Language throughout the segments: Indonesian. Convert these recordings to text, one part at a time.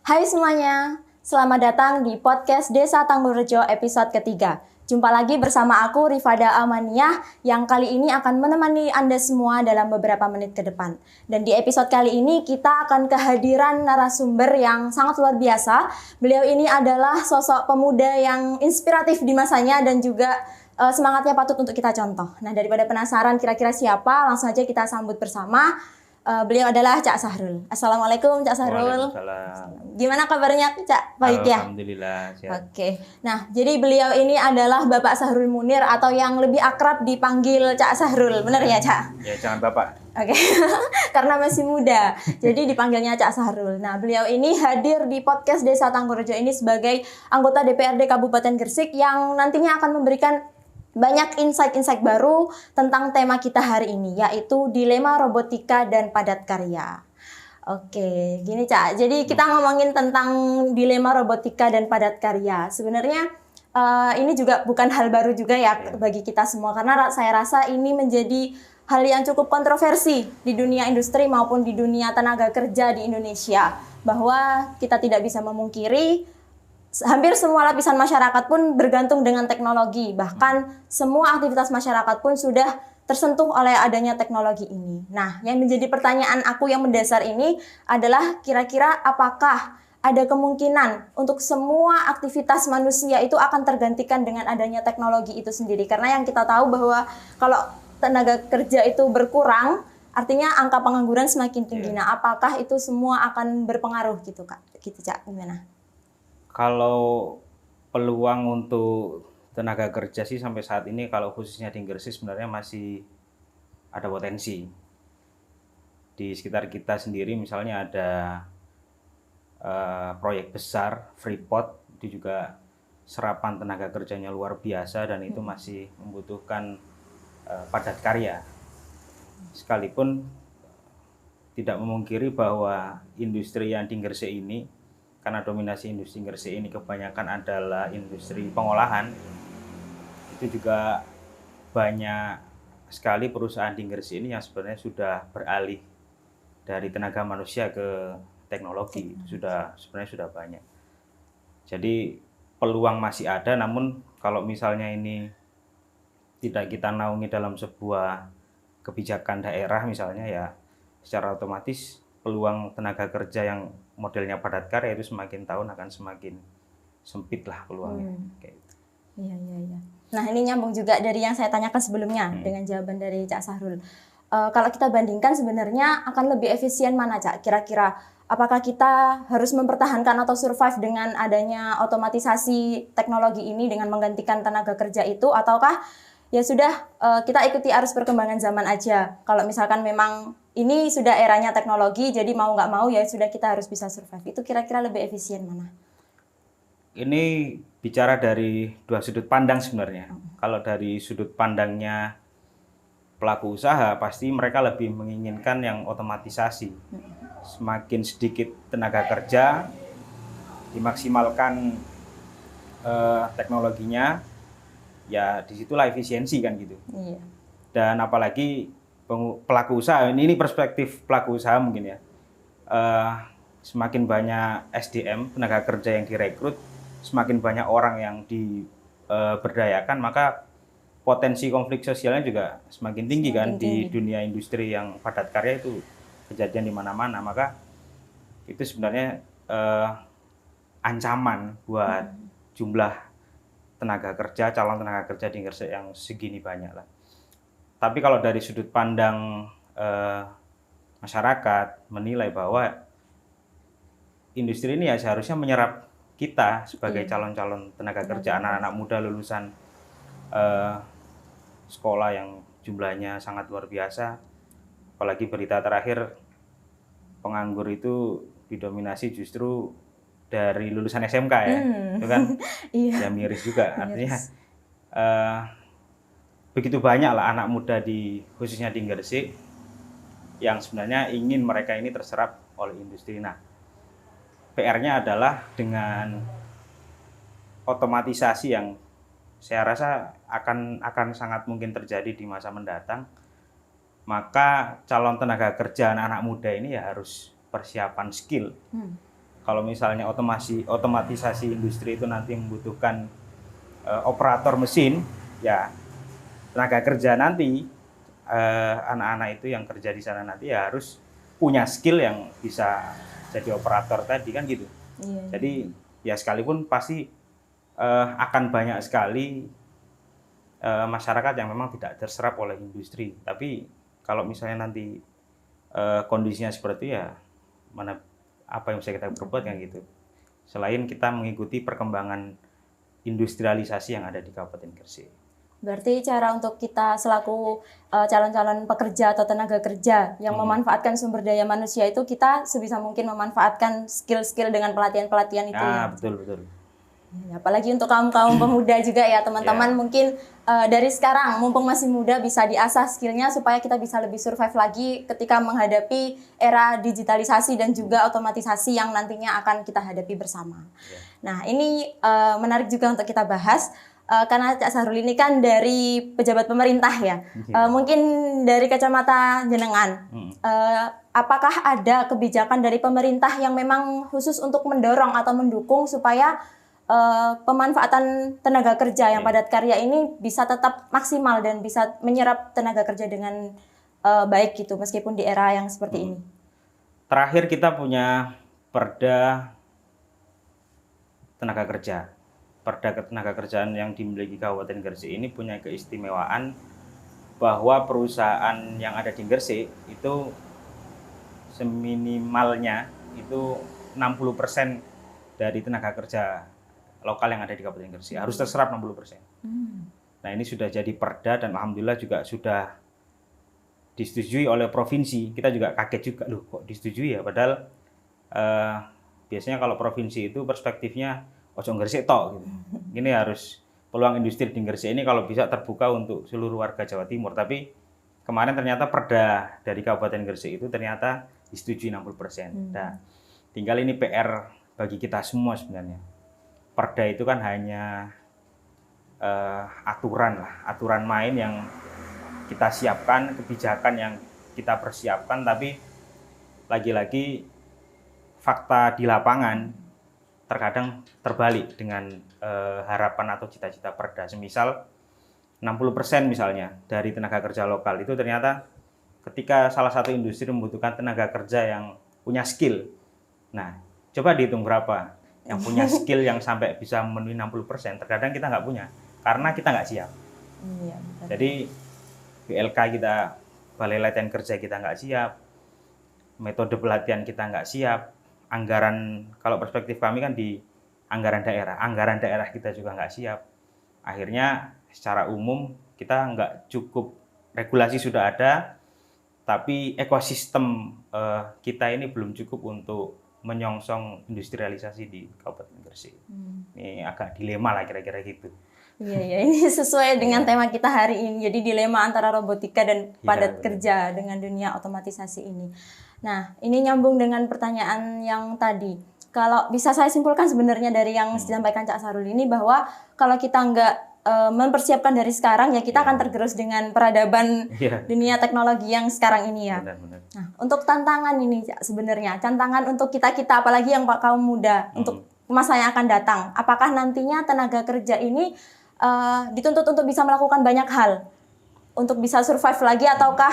Hai semuanya, selamat datang di podcast Desa Tanggurejo episode ketiga. Jumpa lagi bersama aku Rifada Amaniah yang kali ini akan menemani Anda semua dalam beberapa menit ke depan. Dan di episode kali ini kita akan kehadiran narasumber yang sangat luar biasa. Beliau ini adalah sosok pemuda yang inspiratif di masanya dan juga semangatnya patut untuk kita contoh. Nah, daripada penasaran kira-kira siapa, langsung aja kita sambut bersama. Beliau adalah Cak Sahrul. Assalamualaikum Cak Sahrul. Waalaikumsalam. Gimana kabarnya Cak? Baik ya? Alhamdulillah sehat. Oke. Nah, jadi beliau ini adalah Bapak Sahrul Munir atau yang lebih akrab dipanggil Cak Sahrul. Benar ya, Cak? Ya jangan Bapak. Oke. Karena masih muda. Jadi dipanggilnya Cak Sahrul. Nah, beliau ini hadir di podcast Desa Tanggurejo ini sebagai anggota DPRD Kabupaten Gresik yang nantinya akan memberikan banyak insight-insight baru tentang tema kita hari ini, yaitu dilema robotika dan padat karya. Oke, gini Cak. Jadi kita ngomongin tentang dilema robotika dan padat karya. Sebenarnya ini juga bukan hal baru juga ya bagi kita semua, karena saya rasa ini menjadi hal yang cukup kontroversi di dunia industri maupun di dunia tenaga kerja di Indonesia. Bahwa kita tidak bisa memungkiri hampir semua lapisan masyarakat pun bergantung dengan teknologi. Bahkan semua aktivitas masyarakat pun sudah tersentuh oleh adanya teknologi ini. Nah, yang menjadi pertanyaan aku yang mendasar ini adalah kira-kira apakah ada kemungkinan untuk semua aktivitas manusia itu akan tergantikan dengan adanya teknologi itu sendiri? Karena yang kita tahu bahwa kalau tenaga kerja itu berkurang, artinya angka pengangguran semakin tinggi. Nah, apakah itu semua akan berpengaruh gitu, Kak? Gitu, Cak. Gimana? Kalau peluang untuk tenaga kerja sih sampai saat ini kalau khususnya di Gresik sebenarnya masih ada potensi. Di sekitar kita sendiri misalnya ada proyek besar Freeport, itu juga serapan tenaga kerjanya luar biasa dan itu masih membutuhkan padat karya. Sekalipun tidak memungkiri bahwa industri yang di Gresik ini, karena dominasi industri Gresik ini kebanyakan adalah industri pengolahan, itu juga banyak sekali perusahaan di Gresik ini yang sebenarnya sudah beralih dari tenaga manusia ke teknologi. Sebenarnya sudah banyak. Jadi peluang masih ada, namun kalau misalnya ini tidak kita naungi dalam sebuah kebijakan daerah misalnya, ya secara otomatis peluang tenaga kerja yang modelnya padat karya itu semakin tahun akan semakin sempit lah peluangnya. Kayak gitu. Iya. Nah, ini nyambung juga dari yang saya tanyakan sebelumnya dengan jawaban dari Cak Sahrul. Kalau kita bandingkan sebenarnya akan lebih efisien mana, Cak? Kira-kira apakah kita harus mempertahankan atau survive dengan adanya otomatisasi teknologi ini dengan menggantikan tenaga kerja itu, ataukah ya sudah kita ikuti arus perkembangan zaman aja? Kalau misalkan memang ini sudah eranya teknologi, jadi mau nggak mau ya sudah kita harus bisa survive. Itu kira-kira lebih efisien mana? Ini bicara dari dua sudut pandang sebenarnya. Kalau dari sudut pandangnya pelaku usaha, pasti mereka lebih menginginkan yang otomatisasi. Semakin sedikit tenaga kerja, dimaksimalkan teknologinya, ya disitulah efisiensi kan gitu. Iya. Dan apalagi pelaku usaha, ini perspektif pelaku usaha mungkin ya, semakin banyak SDM, tenaga kerja yang direkrut, semakin banyak orang yang diberdayakan, maka potensi konflik sosialnya juga semakin tinggi kan. Di dunia industri yang padat karya itu kejadian di mana-mana, maka itu sebenarnya ancaman buat jumlah tenaga kerja, calon tenaga kerja di Gresik yang segini banyak lah. Tapi kalau dari sudut pandang masyarakat menilai bahwa industri ini ya seharusnya menyerap kita sebagai calon-calon tenaga kerja, anak-anak muda lulusan sekolah yang jumlahnya sangat luar biasa. Apalagi berita terakhir penganggur itu didominasi justru dari lulusan SMK ya, itu kan ya miris juga. Artinya begitu banyak lah anak muda khususnya di Gresik yang sebenarnya ingin mereka ini terserap oleh industri. Nah, PR-nya adalah dengan otomatisasi yang saya rasa akan sangat mungkin terjadi di masa mendatang, maka calon tenaga kerja anak-anak muda ini ya harus persiapan skill kalau misalnya otomatisasi industri itu nanti membutuhkan operator mesin, ya tenaga kerja nanti anak-anak itu yang kerja di sana nanti ya harus punya skill yang bisa jadi operator tadi kan gitu. Iya. Jadi ya sekalipun pasti akan banyak sekali masyarakat yang memang tidak terserap oleh industri. Tapi kalau misalnya nanti kondisinya seperti ya mana apa yang bisa kita perbuat kan gitu. Selain kita mengikuti perkembangan industrialisasi yang ada di Kabupaten Gresik. Berarti cara untuk kita selaku calon-calon pekerja atau tenaga kerja yang memanfaatkan sumber daya manusia itu kita sebisa mungkin memanfaatkan skill-skill dengan pelatihan-pelatihan itu ya. Betul. Ya, apalagi untuk kaum-kaum pemuda juga ya teman-teman mungkin dari sekarang mumpung masih muda bisa diasah skillnya supaya kita bisa lebih survive lagi ketika menghadapi era digitalisasi dan juga otomatisasi yang nantinya akan kita hadapi bersama. Nah ini menarik juga untuk kita bahas karena Cak Sahrul ini kan dari pejabat pemerintah ya. Mungkin dari kacamata jenengan apakah ada kebijakan dari pemerintah yang memang khusus untuk mendorong atau mendukung supaya pemanfaatan tenaga kerja yang padat karya ini bisa tetap maksimal dan bisa menyerap tenaga kerja dengan baik gitu meskipun di era yang seperti ini. Terakhir kita punya Perda Tenaga Kerja. Perda Tenaga Kerjaan yang dimiliki Kabupaten Gresik ini punya keistimewaan bahwa perusahaan yang ada di Gresik itu seminimalnya itu 60% dari tenaga kerja lokal yang ada di Kabupaten Gresik harus terserap 60%. Nah ini sudah jadi perda dan alhamdulillah juga sudah disetujui oleh provinsi. Kita juga kaget juga loh kok disetujui ya, padahal biasanya kalau provinsi itu perspektifnya ojo Gresik tok gitu. Ini harus peluang industri di Gresik ini kalau bisa terbuka untuk seluruh warga Jawa Timur. Tapi kemarin ternyata perda dari Kabupaten Gresik itu ternyata disetujui 60%. Nah, tinggal ini PR bagi kita semua sebenarnya. Perda itu kan hanya aturan main yang kita siapkan, kebijakan yang kita persiapkan, tapi lagi-lagi fakta di lapangan terkadang terbalik dengan harapan atau cita-cita perda. Semisal 60% misalnya dari tenaga kerja lokal itu ternyata ketika salah satu industri membutuhkan tenaga kerja yang punya skill. Nah, coba dihitung berapa yang punya skill yang sampai bisa memenuhi 60%, terkadang kita nggak punya karena kita nggak siap. Iya, jadi BLK kita, Balai Latihan Kerja kita nggak siap, metode pelatihan kita nggak siap, anggaran kalau perspektif kami kan di anggaran daerah kita juga nggak siap. Akhirnya secara umum kita nggak cukup, regulasi sudah ada, tapi ekosistem kita ini belum cukup untuk menyongsong industrialisasi di Kabupaten Gresik. Ini agak dilema lah kira-kira gitu. Iya, ini sesuai dengan tema kita hari ini. Jadi dilema antara robotika dan padat kerja dengan dunia otomatisasi ini. Nah, ini nyambung dengan pertanyaan yang tadi. Kalau bisa saya simpulkan sebenarnya dari yang disampaikan Cak Sahrul ini bahwa kalau kita nggak mempersiapkan dari sekarang ya kita akan tergerus dengan peradaban dunia teknologi yang sekarang ini ya. Benar. Nah, untuk tantangan ini sebenarnya, tantangan untuk kita apalagi yang kaum muda untuk masa yang akan datang. Apakah nantinya tenaga kerja ini dituntut untuk bisa melakukan banyak hal untuk bisa survive lagi ataukah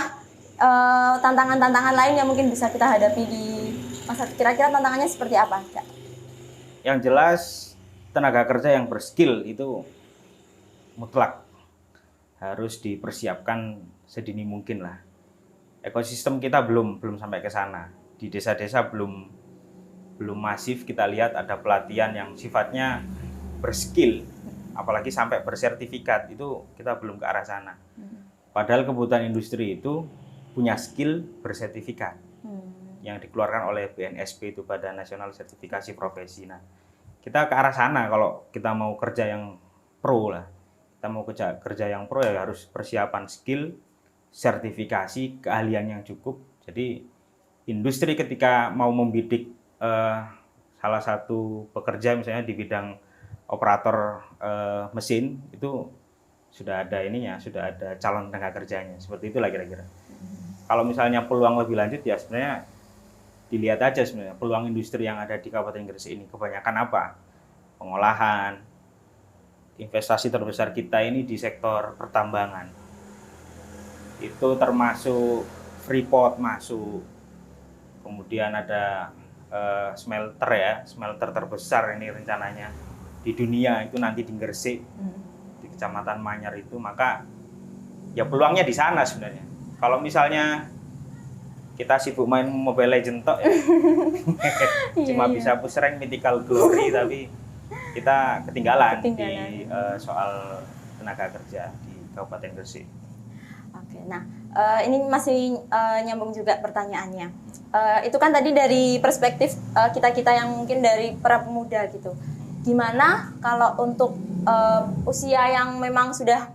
tantangan-tantangan lain yang mungkin bisa kita hadapi di masa kira-kira tantangannya seperti apa? Yang jelas tenaga kerja yang berskill itu mutlak harus dipersiapkan sedini mungkin lah. Ekosistem kita belum sampai ke sana. Di desa-desa belum masif kita lihat ada pelatihan yang sifatnya berskill, apalagi sampai bersertifikat, itu kita belum ke arah sana. Padahal kebutuhan industri itu punya skill bersertifikat yang dikeluarkan oleh BNSP itu Badan Nasional Sertifikasi Profesi. Nah, kita ke arah sana kalau kita mau kerja yang pro lah. Kita mau kerja yang pro ya harus persiapan skill, sertifikasi, keahlian yang cukup. Jadi industri ketika mau membidik salah satu pekerja misalnya di bidang operator mesin itu sudah ada sudah ada calon tenaga kerjanya. Seperti itulah kira-kira. Kalau misalnya peluang lebih lanjut ya sebenarnya dilihat aja sebenarnya peluang industri yang ada di Kabupaten Gresik ini kebanyakan apa? Pengolahan. Investasi terbesar kita ini di sektor pertambangan. Itu termasuk Freeport masuk. Kemudian ada smelter ya, smelter terbesar ini rencananya di dunia itu nanti di Gresik, di Kecamatan Manyar itu. Maka ya peluangnya di sana sebenarnya. Kalau misalnya kita sibuk main Mobile Legends tok ya, cuma bisa push rank Mythical Glory, tapi kita ketinggalan di soal tenaga kerja di Kabupaten Gresik. Oke, nah ini masih nyambung juga pertanyaannya. Itu kan tadi dari perspektif kita-kita yang mungkin dari para pemuda gitu. Gimana kalau untuk usia yang memang sudah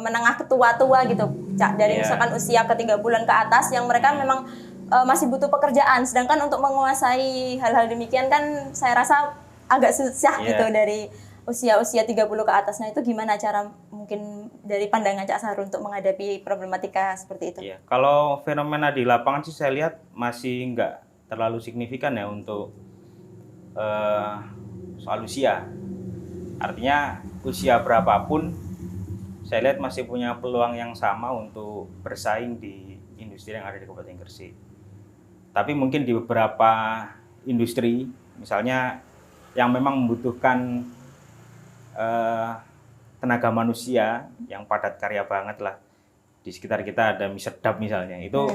menengah ke tua-tua gitu, Cak, dari misalkan usia ke 3 bulan ke atas yang mereka memang masih butuh pekerjaan, sedangkan untuk menguasai hal-hal demikian kan saya rasa agak susah gitu dari usia-usia 30 ke atas. Nah itu gimana cara mungkin dari pandangan Cak Sahrul untuk menghadapi problematika seperti itu? Iya, kalau fenomena di lapangan sih saya lihat masih nggak terlalu signifikan ya untuk soal usia. Artinya usia berapapun saya lihat masih punya peluang yang sama untuk bersaing di industri yang ada di Kabupaten Gresik. Tapi mungkin di beberapa industri, misalnya yang memang membutuhkan tenaga manusia yang padat karya banget lah, di sekitar kita ada Misedap misalnya, itu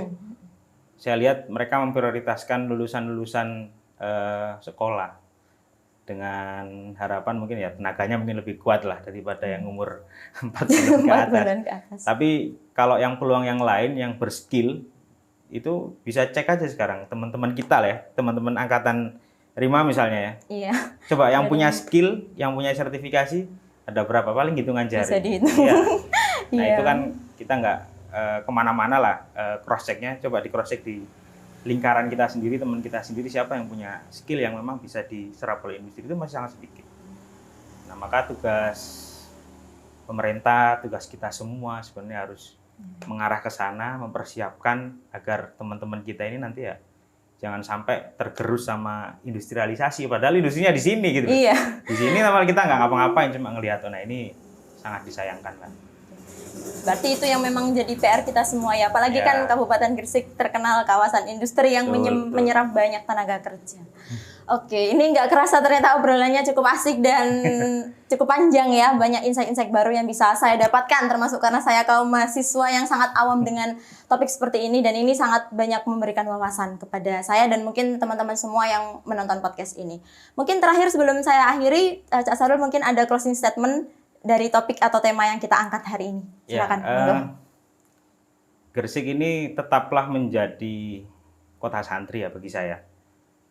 saya lihat mereka memprioritaskan lulusan-lulusan sekolah dengan harapan mungkin ya tenaganya mungkin lebih kuat lah daripada yang umur 40 ke atas. Tapi kalau yang peluang yang lain yang berskill itu bisa cek aja sekarang teman-teman kita lah ya, teman-teman angkatan Rima misalnya ya. Iya. Coba yang punya skill, yang punya sertifikasi ada berapa? Paling hitungan jari. Bisa dihitung. Iya. Nah itu kan kita nggak kemana-mana lah cross checknya. Coba di cross check di lingkaran kita sendiri, teman kita sendiri siapa yang punya skill yang memang bisa diserap oleh industri itu masih sangat sedikit. Nah maka tugas pemerintah, tugas kita semua sebenarnya harus mengarah ke sana, mempersiapkan agar teman-teman kita ini nanti ya jangan sampai tergerus sama industrialisasi, padahal industrinya di sini gitu. Iya. Di sini malah kita nggak ngapa-ngapain, cuma ngelihat. Nah ini sangat disayangkan kan. Berarti itu yang memang jadi PR kita semua ya, apalagi kan Kabupaten Gresik terkenal kawasan industri yang menyerap banyak tenaga kerja. Oke, ini nggak kerasa ternyata obrolannya cukup asik dan cukup panjang ya, banyak insight-insight baru yang bisa saya dapatkan, termasuk karena saya kaum mahasiswa yang sangat awam dengan topik seperti ini, dan ini sangat banyak memberikan wawasan kepada saya dan mungkin teman-teman semua yang menonton podcast ini. Mungkin terakhir sebelum saya akhiri, Cak Sahrul mungkin ada closing statement dari topik atau tema yang kita angkat hari ini. Silakan. Gresik ini tetaplah menjadi kota santri ya bagi saya.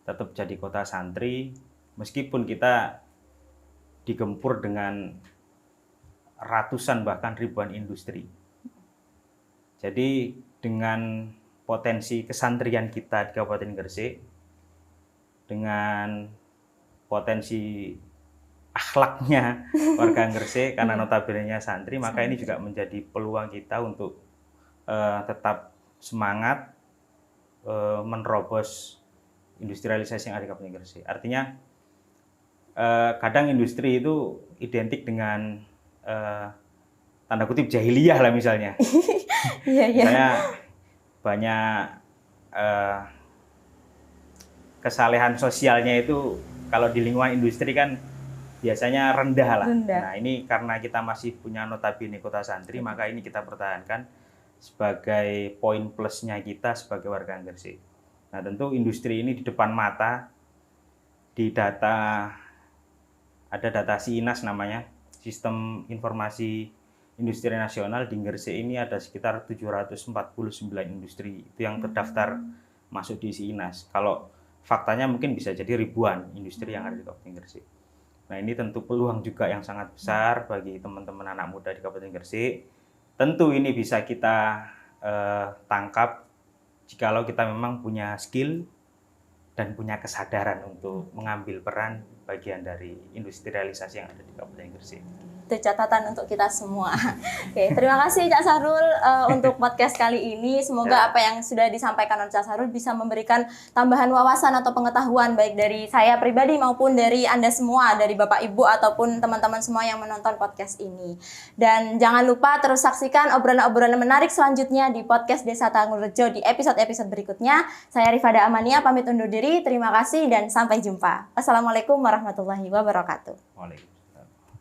Tetap jadi kota santri meskipun kita digempur dengan ratusan bahkan ribuan industri. Jadi dengan potensi kesantrian kita di Kabupaten Gresik, dengan potensi akhlaknya warga Gresik karena notabene-nya santri, maka ini juga menjadi peluang kita untuk tetap semangat menerobos industrialisasi yang ada di Kabupaten Gresik. Artinya kadang industri itu identik dengan tanda kutip jahiliyah lah misalnya. Misalnya banyak kesalehan sosialnya itu kalau di lingkungan industri kan biasanya rendah lah. Nah ini karena kita masih punya notabene kota santri, maka ini kita pertahankan sebagai poin plusnya kita sebagai warga Gresik. Nah tentu industri ini di depan mata, di data, ada data SIINAS namanya, Sistem Informasi Industri Nasional, di Gresik ini ada sekitar 749 industri itu yang terdaftar masuk di SIINAS. Kalau faktanya mungkin bisa jadi ribuan industri yang ada di Kabupaten Gresik. Nah ini tentu peluang juga yang sangat besar bagi teman-teman anak muda di Kabupaten Gresik. Tentu ini bisa kita tangkap jikalau kita memang punya skill dan punya kesadaran untuk mengambil peran bagian dari industrialisasi yang ada di Kabupaten Gresik. Itu catatan untuk kita semua. Oke, terima kasih Cak Sahrul untuk podcast kali ini. Semoga apa yang sudah disampaikan oleh Cak Sahrul bisa memberikan tambahan wawasan atau pengetahuan baik dari saya pribadi maupun dari Anda semua, dari Bapak Ibu ataupun teman-teman semua yang menonton podcast ini. Dan jangan lupa terus saksikan obrolan-obrolan menarik selanjutnya di podcast Desa Tanggurejo di episode-episode berikutnya. Saya Rifada Amania pamit undur diri. Terima kasih dan sampai jumpa. Assalamualaikum warahmatullahi wabarakatuh. Waalaikumsalam.